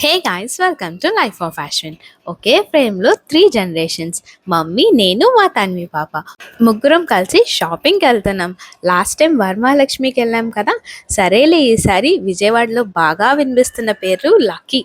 Hey guys, welcome to life of fashion. ఒకే ఫ్రేమ్లో 3 generations, mummy, నేను, మా తన్వి పాప ముగ్గురం కలిసి షాపింగ్కి వెళ్తున్నాం. లాస్ట్ టైం వరమహాలక్ష్మికి వెళ్ళాం కదా, సరేలే ఈసారి విజయవాడలో బాగా వినిపిస్తున్న పేరు లక్కీ.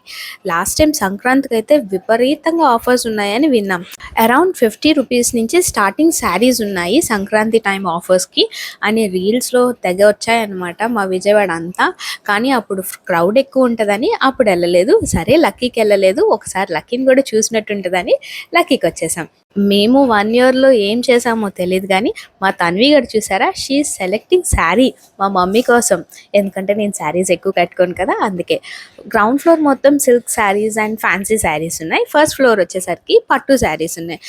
లాస్ట్ టైం సంక్రాంతికి అయితే విపరీతంగా ఆఫర్స్ ఉన్నాయని విన్నాం. అరౌండ్ 50 రూపీస్ నుంచి స్టార్టింగ్ శారీస్ ఉన్నాయి సంక్రాంతి టైం ఆఫర్స్కి అని రీల్స్లో తెగ వచ్చాయన్నమాట మా విజయవాడ అంతా. కానీ అప్పుడు క్రౌడ్ ఎక్కువ ఉంటుందని అప్పుడు వెళ్ళలేదు. సరే లక్కీకి వెళ్ళలేదు, ఒకసారి లక్కీని కూడా చూసినట్టు ఉంటుందని లక్కీకి వచ్చేసాం. మేము 1 ఇయర్లో ఏం చేసామో తెలియదు కానీ మా తన్వి గారు చూసారా, షీ సెలెక్టింగ్ శారీ మా మమ్మీ కోసం. ఎందుకంటే నేను శారీస్ ఎక్కువ కట్టుకోను కదా, అందుకే. గ్రౌండ్ ఫ్లోర్ మొత్తం silk saris and fancy saris ఉన్నాయి. ఫస్ట్ ఫ్లోర్ వచ్చేసరికి పట్టు శారీస్ ఉన్నాయి.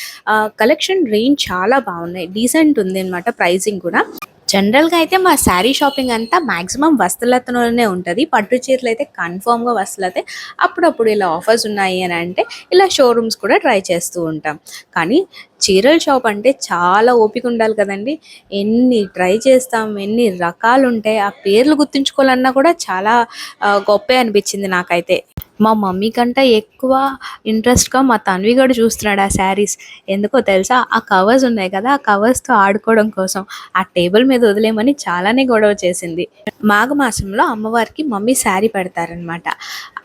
కలెక్షన్ రేంజ్ చాలా బాగున్నాయి, డీసెంట్ ఉంది అనమాట, ప్రైసింగ్ కూడా. జనరల్గా అయితే మా శారీ షాపింగ్ అంతా మ్యాక్సిమం వస్తులతలోనే ఉంటుంది. పట్టు చీరలు అయితే కన్ఫామ్గా వస్తులతే. అప్పుడప్పుడు ఇలా ఆఫర్స్ ఉన్నాయి అని అంటే ఇలా షోరూమ్స్ కూడా ట్రై చేస్తూ ఉంటాం. కానీ చీరల షాప్ అంటే చాలా ఓపిక ఉండాలి కదండి. ఎన్ని ట్రై చేస్తాం, ఎన్ని రకాలు ఉంటాయి, ఆ పేర్లు గుర్తుంచుకోవాలన్నా కూడా చాలా గొప్పే అనిపించింది నాకైతే. మా మమ్మీ కంటే ఎక్కువ ఇంట్రెస్ట్గా మా తన్వి గడు చూస్తున్నాడు ఆ శారీస్. ఎందుకో తెలుసా, ఆ కవర్స్ ఉన్నాయి కదా, ఆ కవర్స్తో ఆడుకోవడం కోసం ఆ టేబుల్ మీద వదిలేమని చాలానే గొడవ చేసింది. మాఘమాసంలో అమ్మవారికి మమ్మీ శారీ పెడతారనమాట.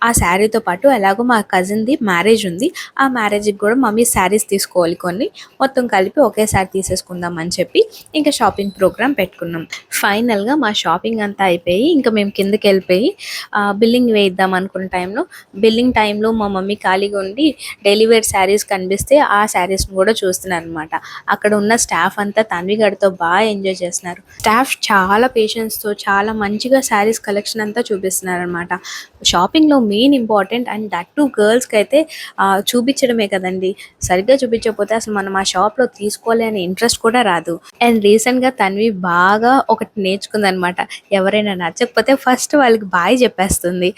ఆ శారీతో పాటు ఎలాగో మా కజిన్ది మ్యారేజ్ ఉంది, ఆ మ్యారేజ్కి కూడా మమ్మీ శారీస్ తీసుకోవాలి కొన్ని, మొత్తం కలిపి ఒకేసారి తీసేసుకుందాం అని చెప్పి ఇంకా షాపింగ్ ప్రోగ్రామ్ పెట్టుకున్నాం. ఫైనల్గా మా షాపింగ్ అంతా అయిపోయి ఇంకా మేము కిందకి వెళ్ళిపోయి బిల్లింగ్ వేయిద్దాం అనుకున్న టైంలో మా మమ్మీ ఖాళీగా ఉండి డెలివరీ శారీస్ కనిపిస్తే ఆ శారీస్ని కూడా చూస్తున్నారు అనమాట. అక్కడ ఉన్న స్టాఫ్ అంతా తన్వి గడితో బాగా ఎంజాయ్ చేస్తున్నారు. స్టాఫ్ చాలా పేషెన్స్తో చాలా మంచిగా శారీస్ కలెక్షన్ అంతా చూపిస్తున్నారు అనమాట. షాపింగ్లో main important and that to గర్ల్స్కి అయితే చూపించడమే కదండి. సరిగ్గా చూపించకపోతే అసలు మనం ఆ షాప్లో తీసుకోవాలి అనే ఇంట్రెస్ట్ కూడా రాదు. అండ్ రీసెంట్గా తన్వి బాగా ఒకటి నేర్చుకుందనమాట. ఎవరైనా నచ్చకపోతే ఫస్ట్ వాళ్ళకి బాయ్ చెప్పేస్తుంది.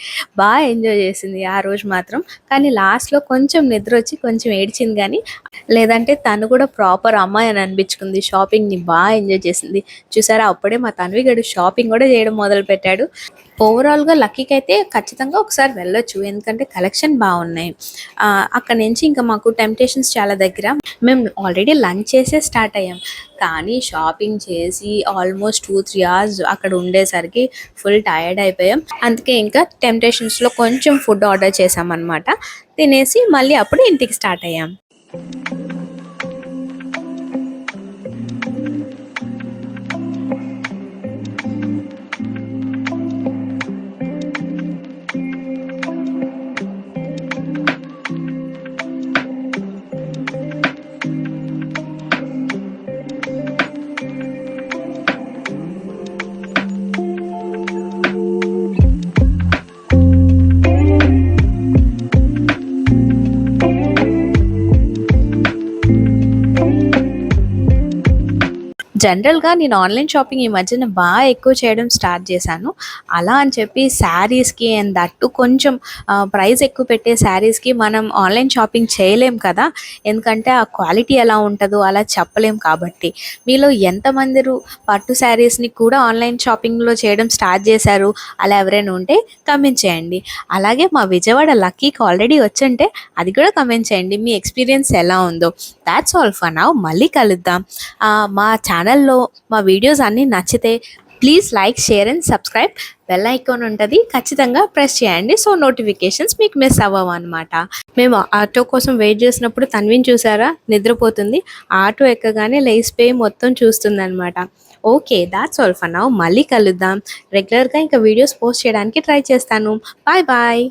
బాగా ఎంజాయ్ చేసింది ఆ రోజు మాత్రం. కానీ లాస్ట్లో కొంచెం నిద్ర వచ్చి కొంచెం ఏడ్చింది, కానీ లేదంటే తను కూడా ప్రాపర్ అమ్మాయి అని అనిపించుకుంది. షాపింగ్ని బాగా ఎంజాయ్ చేసింది. చూసారా, అప్పుడే మా తన్వి గడు షాపింగ్ కూడా చేయడం మొదలు పెట్టాడు. ఓవరాల్గా లక్కీకి అయితే ఖచ్చితంగా ఒకసారి వెళ్ళొచ్చు, ఎందుకంటే కలెక్షన్ బాగున్నాయి. అక్కడ నుంచి ఇంకా మాకు టెంప్టేషన్స్ చాలా దగ్గర. మేము ఆల్రెడీ లంచ్ చేసే స్టార్ట్ అయ్యాం, కానీ షాపింగ్ చేసి ఆల్మోస్ట్ 2-3 అవర్స్ అక్కడ ఉండేసరికి ఫుల్ టైర్డ్ అయిపోయాం. అందుకే ఇంకా టెంప్టేషన్స్లో కొంచెం ఫుడ్ ఆర్డర్ చేసామన్నమాట. తినేసి మళ్ళీ అప్పుడు ఇంటికి స్టార్ట్ అయ్యాం. జనరల్గా నేను ఆన్లైన్ షాపింగ్ ఈ మధ్యన బాగా ఎక్కువ చేయడం స్టార్ట్ చేశాను. అలా అని చెప్పి శారీస్కి అండ్ దట్టు కొంచెం ప్రైస్ ఎక్కువ పెట్టే శారీస్కి మనం ఆన్లైన్ షాపింగ్ చేయలేం కదా, ఎందుకంటే ఆ క్వాలిటీ ఎలా ఉంటుందో అలా చెప్పలేం. కాబట్టి మీలో ఎంతమంది పట్టు శారీస్ని కూడా ఆన్లైన్ షాపింగ్లో చేయడం స్టార్ట్ చేశారు, అలా ఎవరైనా ఉంటే కమెంట్ చేయండి. అలాగే మా విజయవాడ లక్కీకి ఆల్రెడీ వచ్చుంటే అది కూడా కమెంట్ చేయండి, మీ ఎక్స్పీరియన్స్ ఎలా ఉందో. That's all for now. మళ్ళీ కలుద్దాం. మా ఛానల్లో మా వీడియోస్ అన్నీ నచ్చితే please like, share and subscribe. Bell icon ఉంటుంది, ఖచ్చితంగా ప్రెస్ చేయండి, సో నోటిఫికేషన్స్ మీకు మిస్ అవ్వవు అనమాట. మేము ఆటో కోసం వెయిట్ చేసినప్పుడు తన్విని చూసారా, నిద్రపోతుంది. ఆటో ఎక్కగానే లేసిపోయి మొత్తం చూస్తుంది అనమాట. Okay, that's all for now. మళ్ళీ కలుద్దాం. రెగ్యులర్గా ఇంకా వీడియోస్ పోస్ట్ చేయడానికి ట్రై చేస్తాను. Bye bye.